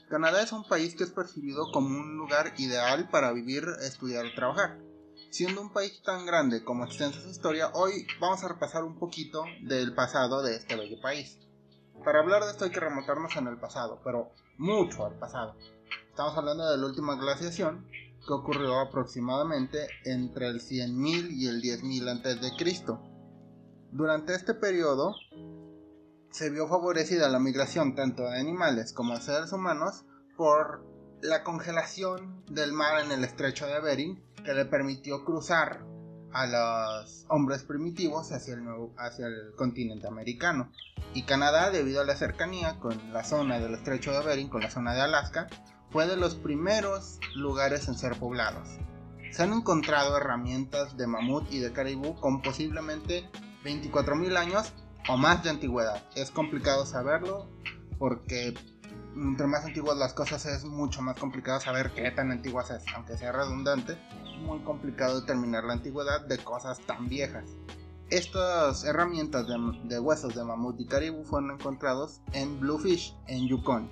Canadá es un país que es percibido como un lugar ideal para vivir, estudiar y trabajar. Siendo un país tan grande como extensa su historia, hoy vamos a repasar un poquito del pasado de este bello país. Para hablar de esto hay que remontarnos en el pasado, pero mucho al pasado. Estamos hablando de la última glaciación, que ocurrió aproximadamente entre el 100.000 y el 10.000 a.C. Durante este periodo se vio favorecida la migración tanto de animales como de seres humanos por la congelación del mar en el estrecho de Bering, que le permitió cruzar a los hombres primitivos hacia el continente americano. Y Canadá, debido a la cercanía con la zona del estrecho de Bering, con la zona de Alaska, fue de los primeros lugares en ser poblados. Se han encontrado herramientas de mamut y de caribú con posiblemente 24.000 años o más de antigüedad. Es complicado saberlo porque entre más antiguas las cosas es mucho más complicado saber qué tan antiguas es. Aunque sea redundante, es muy complicado determinar la antigüedad de cosas tan viejas. Estas herramientas de huesos de mamut y caribú fueron encontrados en Bluefish, en Yukon.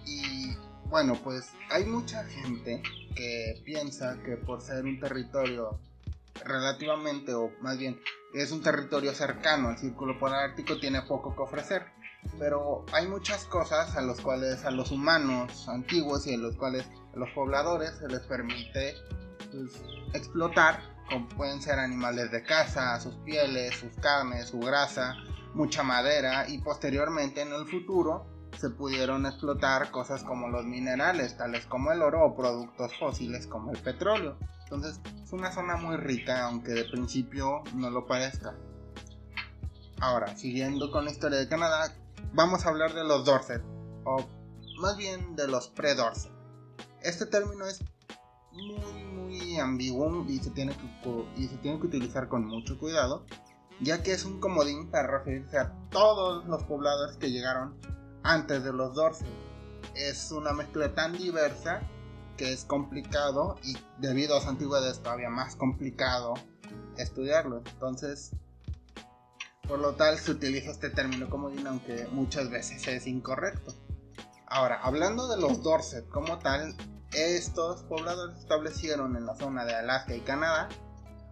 Y bueno, pues hay mucha gente que piensa que por ser un territorio relativamente, o más bien es un territorio cercano al círculo polar ártico, tiene poco que ofrecer, pero hay muchas cosas a los cuales a los humanos antiguos y a los cuales a los pobladores se les permite explotar, como pueden ser animales de caza, sus pieles, sus carnes, su grasa, mucha madera, y posteriormente en el futuro se pudieron explotar cosas como los minerales, tales como el oro, o productos fósiles como el petróleo. Entonces es una zona muy rica, aunque de principio no lo parezca. Ahora, siguiendo con la historia de Canadá, vamos a hablar de los Dorset, o más bien de los pre-Dorset. Este término es muy ambiguo y se tiene que utilizar con mucho cuidado, ya que es un comodín para referirse a todos los pobladores que llegaron antes de los Dorset. Es una mezcla tan diversa que es complicado, y debido a su antigüedad es todavía más complicado estudiarlo. Entonces, por lo tal se utiliza este término comodín, aunque muchas veces es incorrecto. Ahora, hablando de los Dorset como tal, estos pobladores se establecieron en la zona de Alaska y Canadá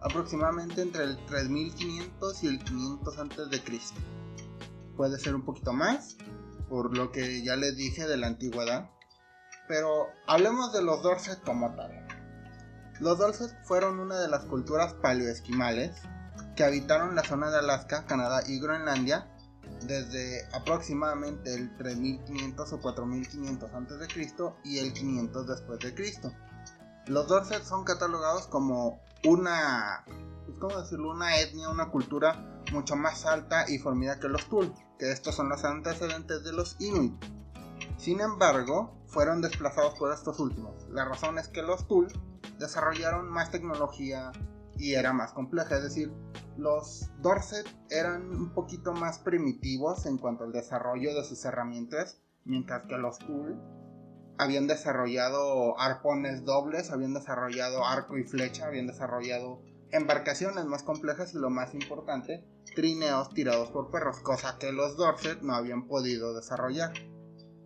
aproximadamente entre el 3500 y el 500 a.C. Puede ser un poquito más, por lo que ya les dije de la antigüedad. Pero hablemos de los Dorset como tal. Los Dorset fueron una de las culturas paleoesquimales que habitaron la zona de Alaska, Canadá y Groenlandia desde aproximadamente el 3500 o 4500 a.C. y el 500 después de Cristo. Los Dorset son catalogados como una etnia, una cultura mucho más alta y formida que los Thule, que estos son los antecedentes de los Inuit. Sin embargo, fueron desplazados por estos últimos. La razón es que los Thule desarrollaron más tecnología y era más compleja, es decir, los Dorset eran un poquito más primitivos en cuanto al desarrollo de sus herramientas, mientras que los Thule habían desarrollado arpones dobles, habían desarrollado arco y flecha, habían desarrollado embarcaciones más complejas y, lo más importante, trineos tirados por perros, cosa que los Dorset no habían podido desarrollar.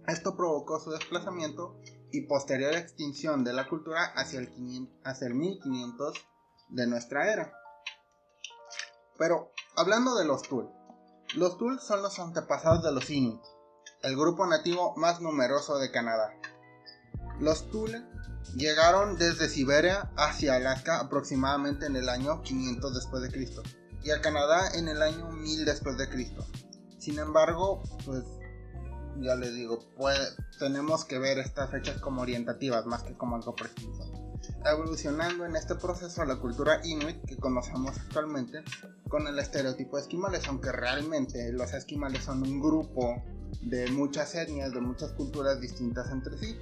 Esto provocó su desplazamiento y posterior extinción de la cultura hacia el 1500 de nuestra era. Pero hablando de los Thule son los antepasados de los Inuit, el grupo nativo más numeroso de Canadá. Los Thule llegaron desde Siberia hacia Alaska aproximadamente en el año 500 después de Cristo y a Canadá en el año 1000 después de Cristo. Sin embargo, pues ya les digo, tenemos que ver estas fechas como orientativas más que como algo preciso. Evolucionando en este proceso la cultura Inuit que conocemos actualmente con el estereotipo de esquimales, aunque realmente los esquimales son un grupo de muchas etnias, de muchas culturas distintas entre sí.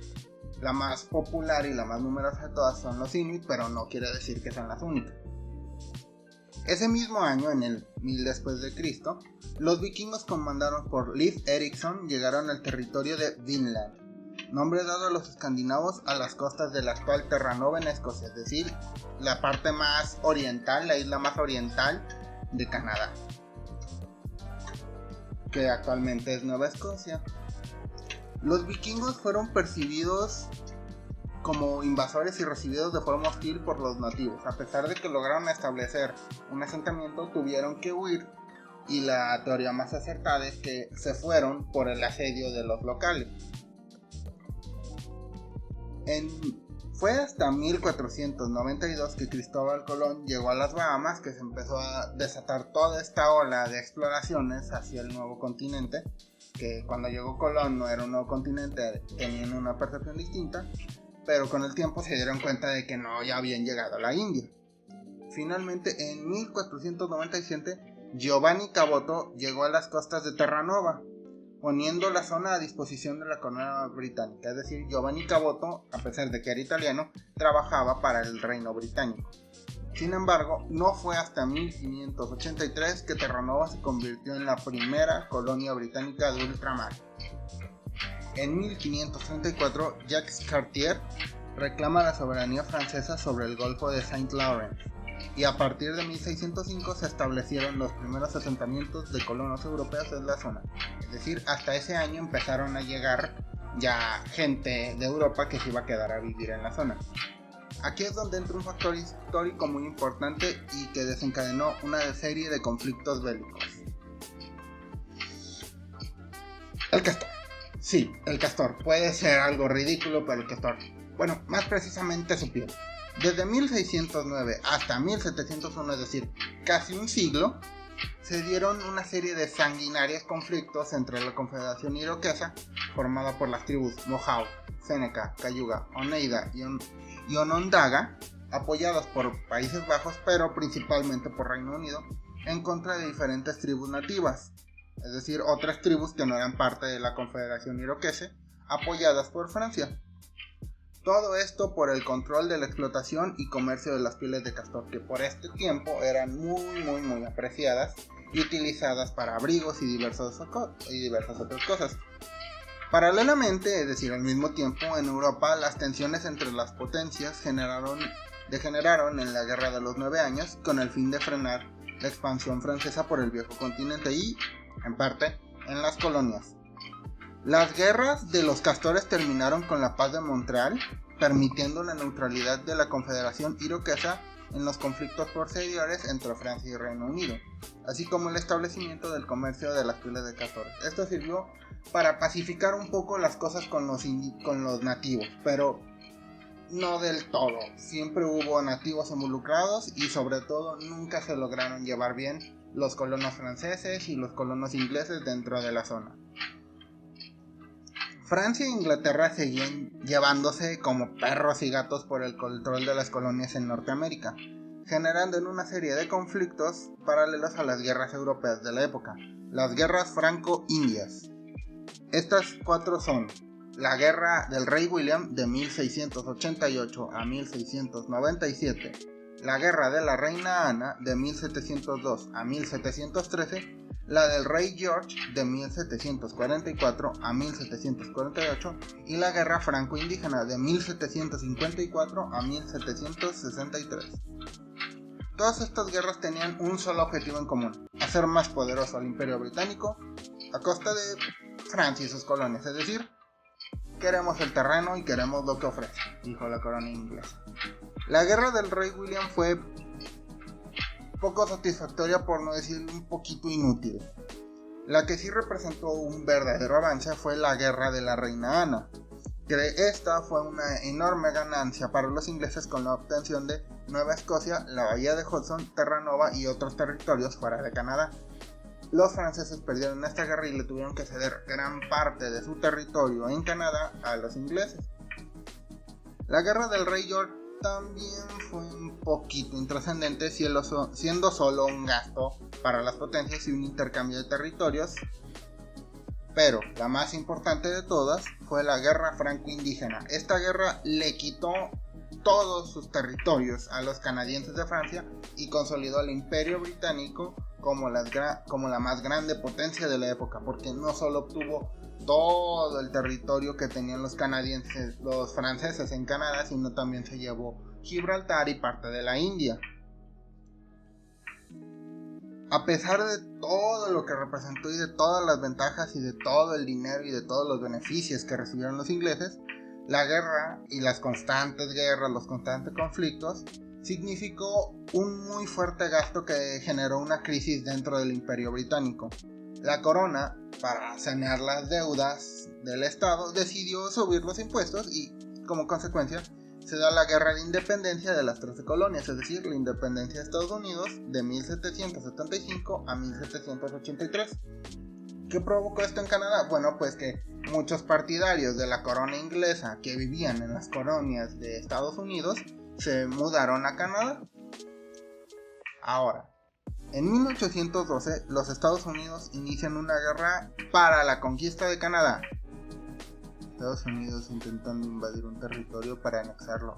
La más popular y la más numerosa de todas son los Inuit, pero no quiere decir que sean las únicas. Ese mismo año, en el 1000 después de Cristo, los vikingos comandados por Leif Erikson llegaron al territorio de Vinland, nombre dado a los escandinavos a las costas de la actual Terranova en Escocia, es decir, la parte más oriental, la isla más oriental de Canadá, que actualmente es Nueva Escocia. Los vikingos fueron percibidos como invasores y recibidos de forma hostil por los nativos. A pesar de que lograron establecer un asentamiento, tuvieron que huir, y la teoría más acertada es que se fueron por el asedio de los locales. Fue hasta 1492 que Cristóbal Colón llegó a las Bahamas, que se empezó a desatar toda esta ola de exploraciones hacia el nuevo continente, que cuando llegó Colón no era un nuevo continente, tenían una percepción distinta, pero con el tiempo se dieron cuenta de que no ya habían llegado a la India. Finalmente, en 1497, Giovanni Caboto llegó a las costas de Terranova, poniendo la zona a disposición de la corona británica. Es decir, Giovanni Caboto, a pesar de que era italiano, trabajaba para el reino británico. Sin embargo, no fue hasta 1583 que Terranova se convirtió en la primera colonia británica de ultramar. En 1534, Jacques Cartier reclama la soberanía francesa sobre el Golfo de Saint Lawrence, y a partir de 1605 se establecieron los primeros asentamientos de colonos europeos en la zona. Es decir, hasta ese año empezaron a llegar ya gente de Europa que se iba a quedar a vivir en la zona. Aquí es donde entra un factor histórico muy importante y que desencadenó una serie de conflictos bélicos. El castor. Sí, el castor. Puede ser algo ridículo, pero el castor. Bueno, más precisamente su piel. Desde 1609 hasta 1701, es decir, casi un siglo, se dieron una serie de sanguinarios conflictos entre la Confederación Iroquesa, formada por las tribus Mohawk, Seneca, Cayuga, Oneida y Onondaga, apoyadas por Países Bajos, pero principalmente por Reino Unido, en contra de diferentes tribus nativas, es decir, otras tribus que no eran parte de la Confederación Iroquesa, apoyadas por Francia. Todo esto por el control de la explotación y comercio de las pieles de castor, que por este tiempo eran muy apreciadas y utilizadas para abrigos y diversas otras cosas. Paralelamente, es decir, al mismo tiempo, en Europa las tensiones entre las potencias degeneraron en la Guerra de los 9 Años, con el fin de frenar la expansión francesa por el viejo continente y, en parte, en las colonias. Las guerras de los castores terminaron con la Paz de Montreal, permitiendo la neutralidad de la Confederación Iroquesa en los conflictos posteriores entre Francia y Reino Unido, así como el establecimiento del comercio de las pieles de castor. Esto sirvió para pacificar un poco las cosas con los nativos, pero no del todo. Siempre hubo nativos involucrados y sobre todo nunca se lograron llevar bien los colonos franceses y los colonos ingleses dentro de la zona. Francia e Inglaterra seguían llevándose como perros y gatos por el control de las colonias en Norteamérica, generando en una serie de conflictos paralelos a las guerras europeas de la época, las guerras franco-indias. Estas cuatro son la Guerra del Rey William de 1688 a 1697, la Guerra de la Reina Ana de 1702 a 1713, la del Rey George de 1744 a 1748 y la Guerra Franco-Indígena de 1754 a 1763. Todas estas guerras tenían un solo objetivo en común: hacer más poderoso al Imperio Británico a costa de Francia y sus colonias, es decir, queremos el terreno y queremos lo que ofrece, dijo la corona inglesa. La Guerra del Rey William fue poco satisfactoria, por no decir un poquito inútil. La que sí representó un verdadero avance fue la Guerra de la Reina Ana, que esta fue una enorme ganancia para los ingleses con la obtención de Nueva Escocia, la Bahía de Hudson, Terranova y otros territorios fuera de Canadá. Los franceses perdieron esta guerra y le tuvieron que ceder gran parte de su territorio en Canadá a los ingleses. La Guerra del Rey George también fue un poquito intrascendente, siendo solo un gasto para las potencias y un intercambio de territorios, pero la más importante de todas fue la Guerra Franco-Indígena. Esta guerra le quitó todos sus territorios a los canadienses de Francia y consolidó al Imperio Británico como la más grande potencia de la época, porque no solo obtuvo todo el territorio que tenían los franceses en Canadá, sino también se llevó Gibraltar y parte de la India. A pesar de todo lo que representó y de todas las ventajas y de todo el dinero y de todos los beneficios que recibieron los ingleses, la guerra y las constantes guerras, los constantes conflictos, significó un muy fuerte gasto que generó una crisis dentro del Imperio Británico. La corona, para sanear las deudas del Estado, decidió subir los impuestos y, como consecuencia, se da la guerra de independencia de las 13 colonias, es decir, la independencia de Estados Unidos de 1775 a 1783. ¿Qué provocó esto en Canadá? Bueno, pues que muchos partidarios de la corona inglesa que vivían en las colonias de Estados Unidos se mudaron a Canadá. Ahora, en 1812 los Estados Unidos inician una guerra para la conquista de Canadá. Estados Unidos intentando invadir un territorio para anexarlo.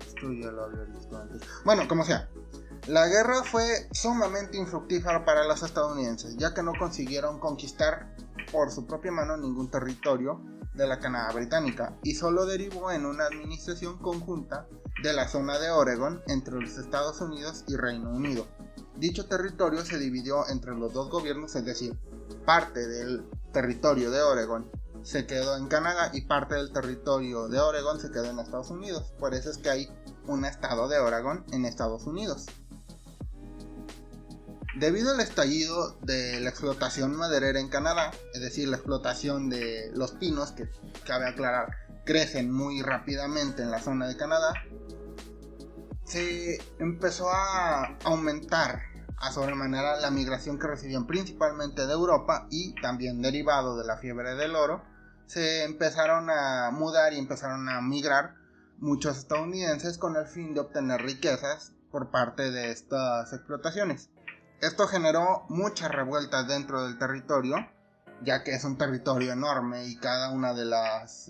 Esto ya lo había visto antes. Bueno, como sea, la guerra fue sumamente infructífera para los estadounidenses, ya que no consiguieron conquistar por su propia mano ningún territorio de la Canadá británica, y solo derivó en una administración conjunta de la zona de Oregon entre los Estados Unidos y Reino Unido. Dicho territorio se dividió entre los dos gobiernos, es decir, parte del territorio de Oregon se quedó en Canadá y parte del territorio de Oregon se quedó en Estados Unidos. Por eso es que hay un estado de Oregon en Estados Unidos. Debido al estallido de la explotación maderera en Canadá, es decir, la explotación de los pinos, que cabe aclarar, crecen muy rápidamente en la zona de Canadá, se empezó a aumentar a sobremanera la migración que recibían principalmente de Europa, y también derivado de la fiebre del oro, se empezaron a mudar y empezaron a migrar muchos estadounidenses con el fin de obtener riquezas por parte de estas explotaciones. Esto generó muchas revueltas dentro del territorio, ya que es un territorio enorme y cada una de las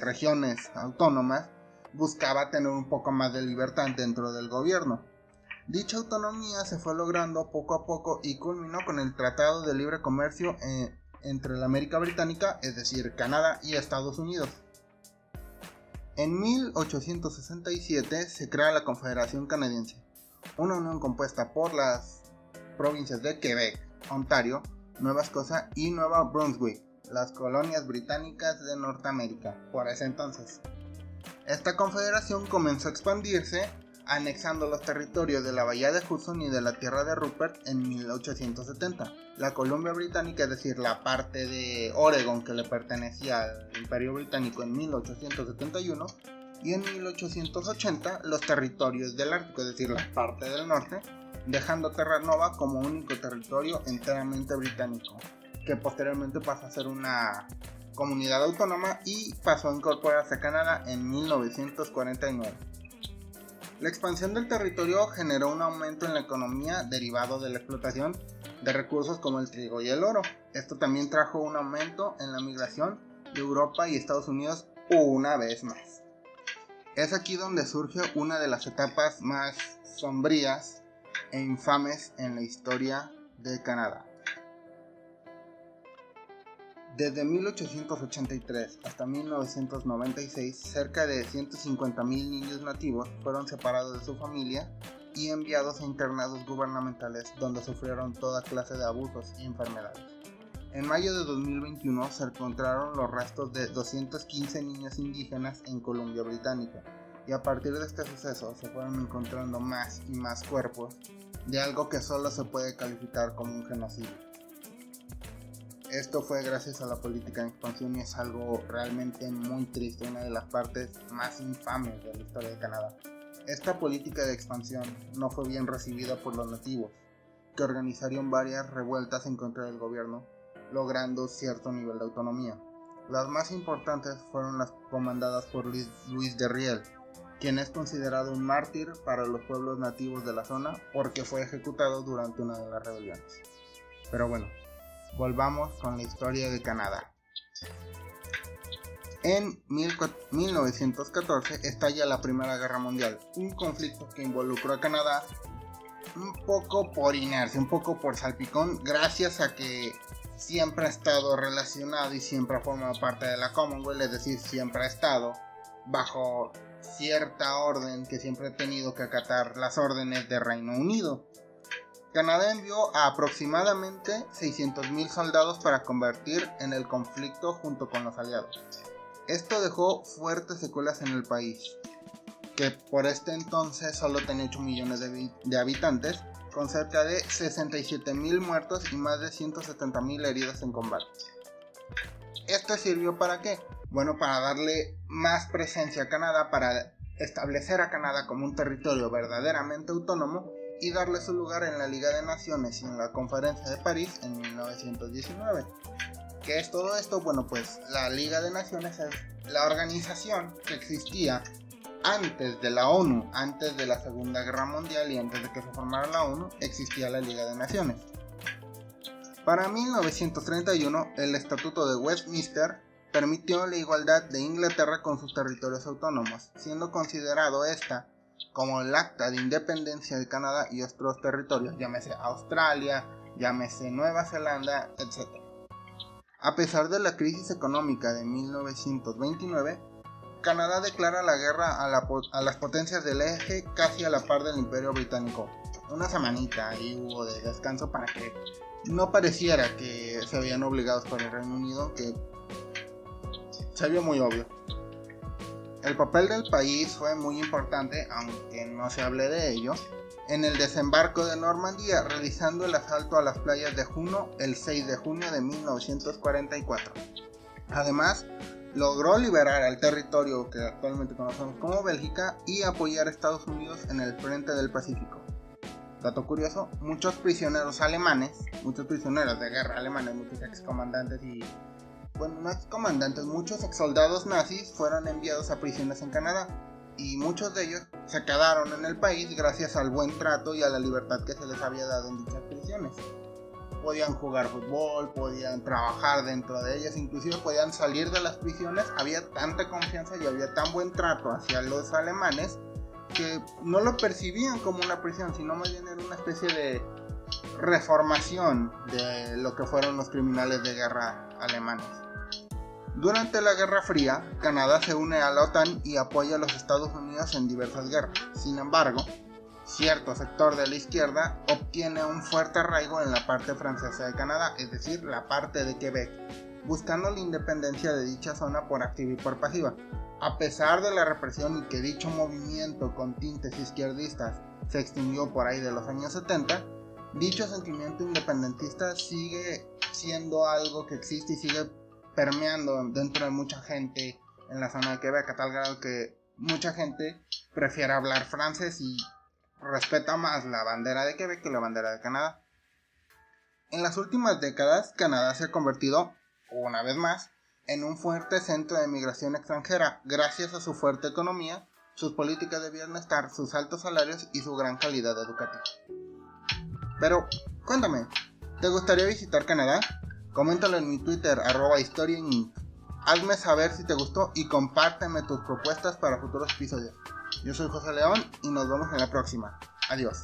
regiones autónomas buscaba tener un poco más de libertad dentro del gobierno. Dicha autonomía se fue logrando poco a poco y culminó con el Tratado de Libre Comercio entre la América Británica, es decir, Canadá y Estados Unidos. En 1867 se crea la Confederación Canadiense, una unión compuesta por las provincias de Quebec, Ontario, Nueva Escocia y Nueva Brunswick, las colonias británicas de Norteamérica, por ese entonces. Esta confederación comenzó a expandirse, anexando los territorios de la Bahía de Hudson y de la Tierra de Rupert en 1870. La Columbia Británica, es decir, la parte de Oregon que le pertenecía al Imperio Británico en 1871, y en 1880 los territorios del Ártico, es decir, la parte del norte, dejando Terranova como único territorio enteramente británico, que posteriormente pasó a ser una comunidad autónoma y pasó a incorporarse a Canadá en 1949. La expansión del territorio generó un aumento en la economía derivado de la explotación de recursos como el trigo y el oro. Esto también trajo un aumento en la migración de Europa y Estados Unidos una vez más. Es aquí donde surge una de las etapas más sombrías e infames en la historia de Canadá. Desde 1883 hasta 1996, cerca de 150,000 niños nativos fueron separados de su familia y enviados a internados gubernamentales donde sufrieron toda clase de abusos y enfermedades. En mayo de 2021 se encontraron los restos de 215 niños indígenas en Columbia Británica, y a partir de este suceso se fueron encontrando más y más cuerpos de algo que solo se puede calificar como un genocidio. Esto fue gracias a la política de expansión y es algo realmente muy triste, una de las partes más infames de la historia de Canadá. Esta política de expansión no fue bien recibida por los nativos, que organizaron varias revueltas en contra del gobierno, logrando cierto nivel de autonomía. Las más importantes fueron las comandadas por Louis de Riel, quien es considerado un mártir para los pueblos nativos de la zona porque fue ejecutado durante una de las rebeliones. Pero bueno, volvamos con la historia de Canadá. En 1914 estalla la Primera Guerra Mundial, un conflicto que involucró a Canadá un poco por inercia, un poco por salpicón, gracias a que siempre ha estado relacionado y siempre ha formado parte de la Commonwealth, es decir, siempre ha estado bajo cierta orden, que siempre ha tenido que acatar las órdenes de Reino Unido. Canadá envió a aproximadamente 600,000 soldados para combatir en el conflicto junto con los aliados. Esto dejó fuertes secuelas en el país, que por este entonces solo tenía 8 millones de habitantes, con cerca de 67,000 muertos y más de 170,000 heridos en combate. ¿Esto sirvió para qué? Bueno, para darle más presencia a Canadá, para establecer a Canadá como un territorio verdaderamente autónomo y darle su lugar en la Liga de Naciones y en la Conferencia de París en 1919. ¿Qué es todo esto? Bueno, pues la Liga de Naciones es la organización que existía antes de la ONU, antes de la Segunda Guerra Mundial y antes de que se formara la ONU, existía la Liga de Naciones. Para 1931, el Estatuto de Westminster permitió la igualdad de Inglaterra con sus territorios autónomos, siendo considerado esta como el acta de independencia de Canadá y otros territorios, llámese Australia, llámese Nueva Zelanda, etc. A pesar de la crisis económica de 1929, Canadá declara la guerra a las potencias del eje casi a la par del Imperio Británico. Una semanita ahí hubo de descanso para que no pareciera que se habían obligados por el Reino Unido, que se vio muy obvio. El papel del país fue muy importante, aunque no se hable de ello, en el desembarco de Normandía, realizando el asalto a las playas de Juno el 6 de junio de 1944. Además, logró liberar al territorio que actualmente conocemos como Bélgica y apoyar a Estados Unidos en el frente del Pacífico. Dato curioso, muchos prisioneros de guerra alemanes, muchos excomandantes muchos exsoldados nazis fueron enviados a prisiones en Canadá y muchos de ellos se quedaron en el país gracias al buen trato y a la libertad que se les había dado en dichas prisiones. Podían jugar fútbol, podían trabajar dentro de ellas, inclusive podían salir de las prisiones. Había tanta confianza y había tan buen trato hacia los alemanes que no lo percibían como una prisión, sino más bien era una especie de reformación de lo que fueron los criminales de guerra alemanes. Durante la Guerra Fría, Canadá se une a la OTAN y apoya a los Estados Unidos en diversas guerras. Sin embargo, cierto sector de la izquierda obtiene un fuerte arraigo en la parte francesa de Canadá, es decir, la parte de Quebec, buscando la independencia de dicha zona por activa y por pasiva. A pesar de la represión y que dicho movimiento con tintes izquierdistas se extinguió por ahí de los años 70, dicho sentimiento independentista sigue siendo algo que existe y sigue permeando dentro de mucha gente en la zona de Quebec, a tal grado que mucha gente prefiere hablar francés y respeta más la bandera de Quebec que la bandera de Canadá. En las últimas décadas, Canadá se ha convertido, una vez más, en un fuerte centro de migración extranjera, gracias a su fuerte economía, sus políticas de bienestar, sus altos salarios y su gran calidad educativa. Pero, cuéntame, ¿te gustaría visitar Canadá? Coméntalo en mi Twitter, @historiainc. Hazme saber si te gustó y compárteme tus propuestas para futuros episodios. Yo soy José León y nos vemos en la próxima. Adiós.